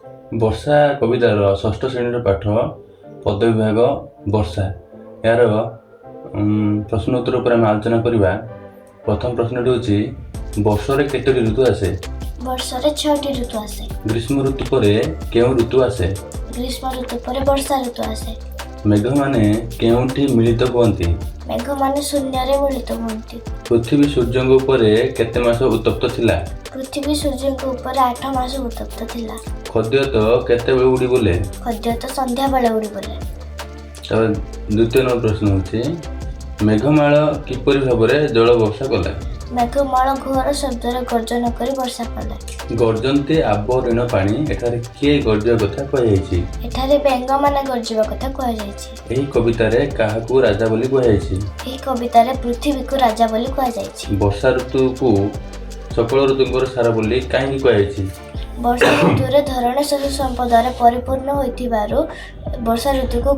ବର୍ଷା କବିତାର ଷଷ୍ଠ ଶ୍ରେଣୀର ପାଠ ପଦ ବିଭାଗ ବର୍ଷା। ଏହାର ପ୍ରଶ୍ନ ଉତ୍ତର ଉପରେ ଆମେ ଆଲୋଚନା କରିବା। ପ୍ରଥମ ପ୍ରଶ୍ନଟି ହେଉଛି ବର୍ଷରେ କେତୋଟି ଋତୁ ଆସେ? ବର୍ଷରେ 6ଟି ଋତୁ ଆସେ। ଗ୍ରୀଷ୍ମ ଋତୁ ପରେ କେଉଁ ଋତୁ ଆସେ? ଗ୍ରୀଷ୍ମ ଋତୁ ପରେ ବର୍ଷା ଋତୁ ଆସେ। ମେଘମାନେ କେଉଁଠି ମିଳିତ ହୁଅନ୍ତି? ମେଘମାନେ ଶୂନ୍ୟରେ ମିଳିତ ହୁଅନ୍ତି। ପୃଥିବୀ ସୂର୍ଯ୍ୟଙ୍କ ଉପରେ କେତେ ମାସ ଉତ୍ତପ୍ତ ଥିଲା? ପୃଥିବୀ ସୂର୍ଯ୍ୟଙ୍କ ଉପରେ 8 ମାସ ଉତ୍ତପ୍ତ ଥିଲା। ଖଦ୍ୟ ତ କେତେବେଳେ ଉଡ଼ି ବୋଲେ? ଖଦ୍ୟ ତ ସନ୍ଧ୍ୟାବେଳେ ଉଡ଼ି ବୋଲେ। ତାପରେ ଦ୍ୱିତୀୟ ନମ୍ବର ପ୍ରଶ୍ନ ହେଉଛି ମେଘମାଳ କିପରି ଭାବରେ ଜଳ ବର୍ଷା କଲା? ମେଘମାଳ ଘୋର ଶବ୍ଦରେ ଗର୍ଜନ କରି ବର୍ଷା କଲା। ଗର୍ଜନ୍ତି ଆବରୀଣ ପାଣି ଏଠାରେ କିଏ ଗର୍ଜିବା କଥା କୁହାଯାଇଛି? ଏଠାରେ ବେଙ୍ଗମାନେ ଗର୍ଜିବା କଥା କୁହାଯାଇଛି। ଏହି କବିତାରେ କାହାକୁ ରାଜା ବୋଲି କୁହାଯାଇଛି? ଏହି କବିତାରେ ପୃଥିବୀକୁ ରାଜା ବୋଲି କୁହାଯାଇଛି। ବର୍ଷା ଋତୁକୁ ସକଳ ଋତୁଙ୍କର ସାର ବୋଲି କାହିଁକି କୁହାଯାଇଛି? ବର୍ଷା ଋତୁରେ ଧରଣୀ ଶସ୍ୟ ସମ୍ପଦରେ ପରିପୂର୍ଣ୍ଣ ହୋଇଥିବାରୁ ବର୍ଷା ଋତୁକୁ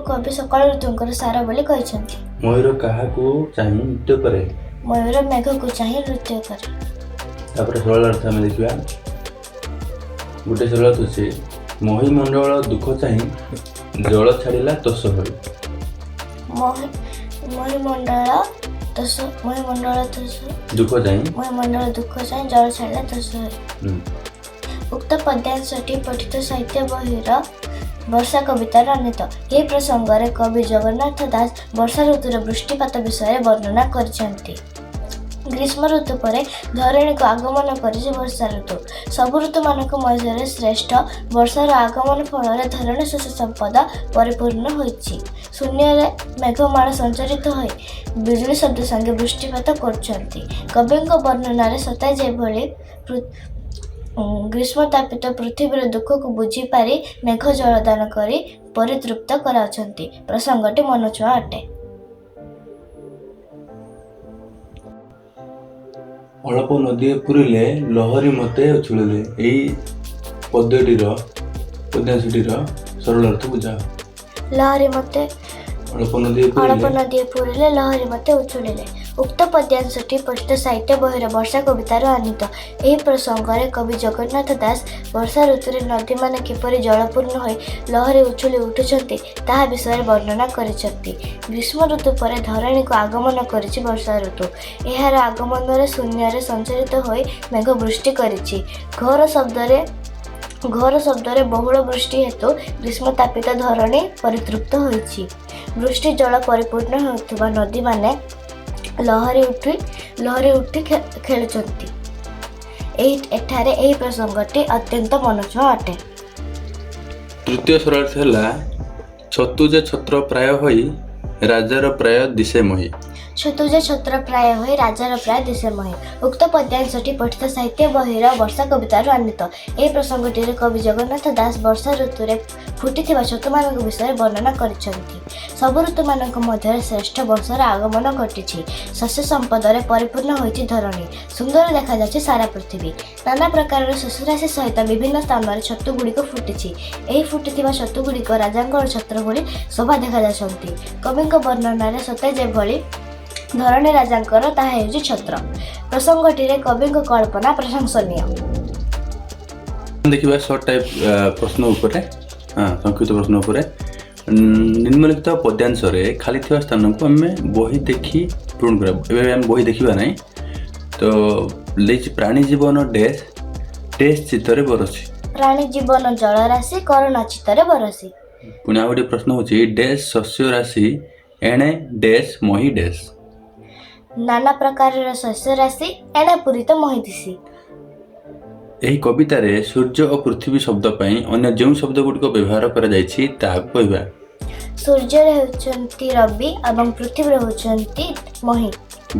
କବି ସକଳ ଋତୁଙ୍କର ସାର ବୋଲି କହିଛନ୍ତି। ମୟୂର କାହାକୁ ଚାହିଁ ନୃତ୍ୟ କରେ? ମୟୂର ମେଘକୁ ଚାହିଁ ନୃତ୍ୟ କରେ। ତାପରେ ସରଳ ଅର୍ଥ ଆମେ ଦେଖିବା। ଗୋଟେ ସରଳ ଅର୍ଥ ଅଛି ମହିମଣ୍ଡଳ ଦୁଃଖ ଚାହିଁ ଜଳ ଛାଡ଼ିଲା ତୋଷ ହୋଇ। ମହିମଣ୍ଡଳ ଦୁଃଖ ଚାହିଁ ଜଳ ଛାଡ଼ିଲା ତୋଷ ହୋଇ। ଉକ୍ତ ପଦ୍ୟାଂଶଟି ପଠିତ ସାହିତ୍ୟ ବହିର ବର୍ଷା କବିତାର ଅନ୍ୱିତ। ଏହି ପ୍ରସଙ୍ଗରେ କବି ଜଗନ୍ନାଥ ଦାସ ବର୍ଷା ଋତୁର ବୃଷ୍ଟିପାତ ବିଷୟରେ ବର୍ଣ୍ଣନା କରିଛନ୍ତି। ଗ୍ରୀଷ୍ମ ଋତୁ ପରେ ଧରଣୀକୁ ଆଗମନ କରିଛି ବର୍ଷା ଋତୁ। ସବୁ ଋତୁମାନଙ୍କ ମଧ୍ୟରେ ଶ୍ରେଷ୍ଠ। ବର୍ଷାର ଆଗମନ ଫଳରେ ଧରଣୀ ଶସ୍ୟ ସମ୍ପଦ ପରିପୂର୍ଣ୍ଣ ହୋଇଛି। ଶୂନ୍ୟରେ ମେଘମାଳ ସଞ୍ଚରିତ ହୋଇ ବିଜୁଳି ଶବ୍ଦ ସଙ୍ଗେ ବୃଷ୍ଟିପାତ କରୁଛନ୍ତି। କବିଙ୍କ ବର୍ଣ୍ଣନାରେ ସତେ ଯେଭଳି ଗ୍ରୀଷ୍ମତାପିତ ପୃଥିବୀର ଦୁଃଖକୁ ବୁଝିପାରି ମେଘ ଜଳଦାନ କରି ପରିତୃପ୍ତ କରାଉଛନ୍ତି। ପ୍ରସଙ୍ଗଟି ମନଛୁଆଁ ଅଟେ। ଅଳ୍ପ ନଦୀଏ ପୁରିଲେ ଲହରୀ ମତେ ଉଛୁଳିଲେ। ଏହି ପଦ୍ୟଟିର ସରଳ ଅର୍ଥ ବୁଝାଅ। ଅଳ୍ପ ନଦୀଏ ପୁରିଲେ ଲହରୀ ମତେ ଉଛୁଳିଲେ। ଉକ୍ତ ପଦ୍ୟାଂଶଟି ପଠିତ ସାହିତ୍ୟ ବହିର ବର୍ଷା କବିତାର ଅନ୍ୱିତ। ଏହି ପ୍ରସଙ୍ଗରେ କବି ଜଗନ୍ନାଥ ଦାସ ବର୍ଷା ଋତୁରେ ନଦୀମାନେ କିପରି ଜଳପୂର୍ଣ୍ଣ ହୋଇ ଲହରୀ ଉଛୁଳି ଉଠୁଛନ୍ତି ତାହା ବିଷୟରେ ବର୍ଣ୍ଣନା କରିଛନ୍ତି। ଗ୍ରୀଷ୍ମ ଋତୁ ପରେ ଧରଣୀକୁ ଆଗମନ କରିଛି ବର୍ଷା ଋତୁ। ଏହାର ଆଗମନରେ ଶୂନ୍ୟରେ ସଞ୍ଚରିତ ହୋଇ ମେଘ ବୃଷ୍ଟି କରିଛି। ଘୋର ଶବ୍ଦରେ ବହୁଳ ବୃଷ୍ଟି ହେତୁ ଗ୍ରୀଷ୍ମତାପିତ ଧରଣୀ ପରିତୃପ୍ତ ହୋଇଛି। ବୃଷ୍ଟି ଜଳ ପରିପୂର୍ଣ୍ଣ ହେଉଥିବା ନଦୀମାନେ ଲହରୀ ଉଠି ଖେଳୁଛନ୍ତି। ଏଠାରେ ଏହି ପ୍ରସଙ୍ଗଟି ଅତ୍ୟନ୍ତ ମନଛୁଆଁ ଅଟେ। ତୃତୀୟ ସରଳ ଅର୍ଥ ହେଲା ଛତୁ ଯେ ଛତ୍ର ପ୍ରାୟ ହୋଇ ରାଜାର ପ୍ରାୟ ଦିଶେ ମୋହି। ଛତୁ ଯେ ଛତ୍ର ପ୍ରାୟ ହୋଇ ରାଜାର ପ୍ରାୟ ଦିଶେ ମୋହି। ଉକ୍ତ ପଦ୍ୟାଂଶଟି ପଠିତ ସାହିତ୍ୟ ବହିର ବର୍ଷା କବିତାରୁ ଅନ୍ୱିତ। ଏହି ପ୍ରସଙ୍ଗଟିରେ କବି ଜଗନ୍ନାଥ ଦାସ ବର୍ଷା ଋତୁରେ ଫୁଟିଥିବା ଛତୁମାନଙ୍କ ବିଷୟରେ ବର୍ଣ୍ଣନା କରିଛନ୍ତି। ସବୁ ଋତୁମାନଙ୍କ ମଧ୍ୟରେ ଶ୍ରେଷ୍ଠ ବର୍ଷାର ଆଗମନ ଘଟିଛି। ଶସ୍ୟ ସମ୍ପଦରେ ପରିପୂର୍ଣ୍ଣ ହୋଇଛି ଧରଣୀ। ସୁନ୍ଦର ଦେଖାଯାଉଛି ସାରା ପୃଥିବୀ। ନାନା ପ୍ରକାରର ଶସ୍ୟରାଶି ସହିତ ବିଭିନ୍ନ ସ୍ଥାନରେ ଛତୁଗୁଡ଼ିକ ଫୁଟିଛି। ଏହି ଫୁଟିଥିବା ଛତୁଗୁଡ଼ିକ ରାଜାଙ୍କର ଛତ୍ର ଭଳି ଶୋଭା ଦେଖାଯାଉଛନ୍ତି। କବିଙ୍କ ବର୍ଣ୍ଣନାରେ ସତେ ଯେଭଳି ଧରଣୀ ରାଜାଙ୍କର ତାହା ହେଉଛି ଛତ୍ର। ପ୍ରସଙ୍ଗଟିରେ କବିଙ୍କ କଳ୍ପନା ପ୍ରଶଂସନୀୟ। ଦେଖିବା ସର୍ଟ ଟାଇପ୍ ପ୍ରଶ୍ନ ଉପରେ ସଂକ୍ଷିପ୍ତ ପ୍ରଶ୍ନ ଉପରେ। ନିମ୍ନଲିଖିତ ପଦ୍ୟାଂଶରେ ଖାଲି ଥିବା ସ୍ଥାନକୁ ଆମେ ବହି ଦେଖି ପୂରଣ କରିବା। ଏବେ ଆମେ ବହି ଦେଖିବା ନାହିଁ। ତ ଲେଖିଛି ପ୍ରାଣୀ ଜୀବନ ଡେସ୍ ଚିତ୍ତରେ ବରସି। ପ୍ରାଣୀ ଜୀବନ ଜଳରାଶି କରୁଣା ଚିତ୍ତରେ ବରସି। ପୁଣି ଆଉ ଗୋଟେ ପ୍ରଶ୍ନ ହେଉଛି ଡେସ୍ ଶସ୍ୟ ରାଶି ଏଣେ ଡେସ୍ ମହି ଡେସ୍। ନାନା ପ୍ରକାରର ଶସ୍ୟ ରାଶି ଏଣେ ପୂରିତ ମହି ଦିଶି। ଏହି କବିତାରେ ସୂର୍ଯ୍ୟ ଓ ପୃଥିବୀ ଶବ୍ଦ ପାଇଁ ଅନ୍ୟ ଯେଉଁ ଶବ୍ଦ ଗୁଡ଼ିକ ବ୍ୟବହାର କରାଯାଇଛି ତାହାକୁ କହିବା। ସୂର୍ଯ୍ୟରେ ହେଉଛନ୍ତି ରବି ଏବଂ ପୃଥିବୀରେ ହେଉଛନ୍ତି ମହି।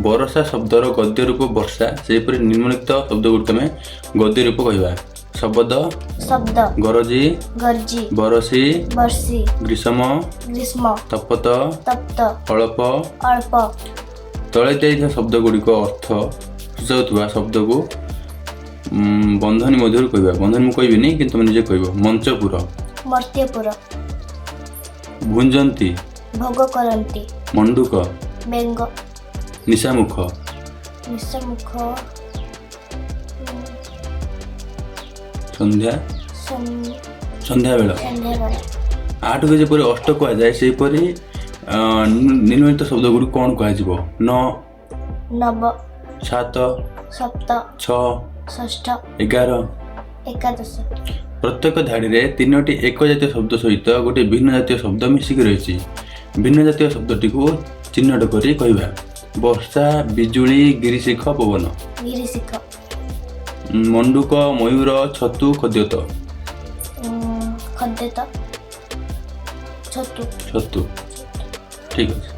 ବରଷା ଶବ୍ଦର ଗଦ୍ୟ ରୂପ ବର୍ଷା। ସେହିପରି ନିମ୍ନଲିଖିତ ଶବ୍ଦ ଗୁଡ଼ିକ ଆମେ ଗଦ୍ୟ ରୂପ କହିବା। ଶବ୍ଦ ଗରଜି ବରସି ଗ୍ରୀଷ୍ମ ତପ୍ତ ଅଳ୍ପ। ତଳେ ଦିଆଯାଇଥିବା ଶବ୍ଦ ଗୁଡ଼ିକ ଅର୍ଥ ସୂଚାଉଥିବା ଶବ୍ଦକୁ ବନ୍ଧନୀ ମଧ୍ୟରୁ କହିବା। ବନ୍ଧନୀ ମୁଁ କହିବିନି କିନ୍ତୁ ତୁମେ ନିଜେ କହିବ। ମଞ୍ଚପୁର ମର୍ତ୍ତ୍ୟପୁର। ଭୁଞ୍ଜନ୍ତି ଭୋଗ କରନ୍ତି। ମଣ୍ଡୁକ ବେଙ୍ଗ। ନିଶାମୁଖ ସନ୍ଧ୍ୟା ସନ୍- ସନ୍ଧ୍ୟାବେଳ। ସନ୍ଧ୍ୟାବେଳେ। 8 କୁ ଯେପରି ଅଷ୍ଟ କୁହାଯାଏ ସେହିପରି ନିମ୍ନଲିଖିତ ଶବ୍ଦ ଗୁଡ଼ିକୁ କ'ଣ କୁହାଯିବ? 9, ନବ 7, ସପ୍ତ 6, ଷଷ୍ଠ 11। ଏକାଦଶ। ପ୍ରତ୍ୟେକ ଧାଡ଼ିରେ 3ଟି ଏକ ଜାତୀୟ ଶବ୍ଦ ସହିତ ଗୋଟିଏ ଭିନ୍ନ ଜାତୀୟ ଶବ୍ଦ ମିଶିକି ରହିଛି। ଭିନ୍ନ ଜାତୀୟ ଶବ୍ଦଟିକୁ ଚିହ୍ନଟ କରି କହିବା। ବର୍ଷା, ବିଜୁଳି, ଗିରିଶିଖ, ପବନ। ଗିରିଶିଖ। ମଣ୍ଡୁକ, ମୟୂର, ଛତୁ, ଖଦ୍ୟତ। ଖଦ୍ୟତ ଛତୁ। ଛତୁ। ଠିକ୍ ଅଛି।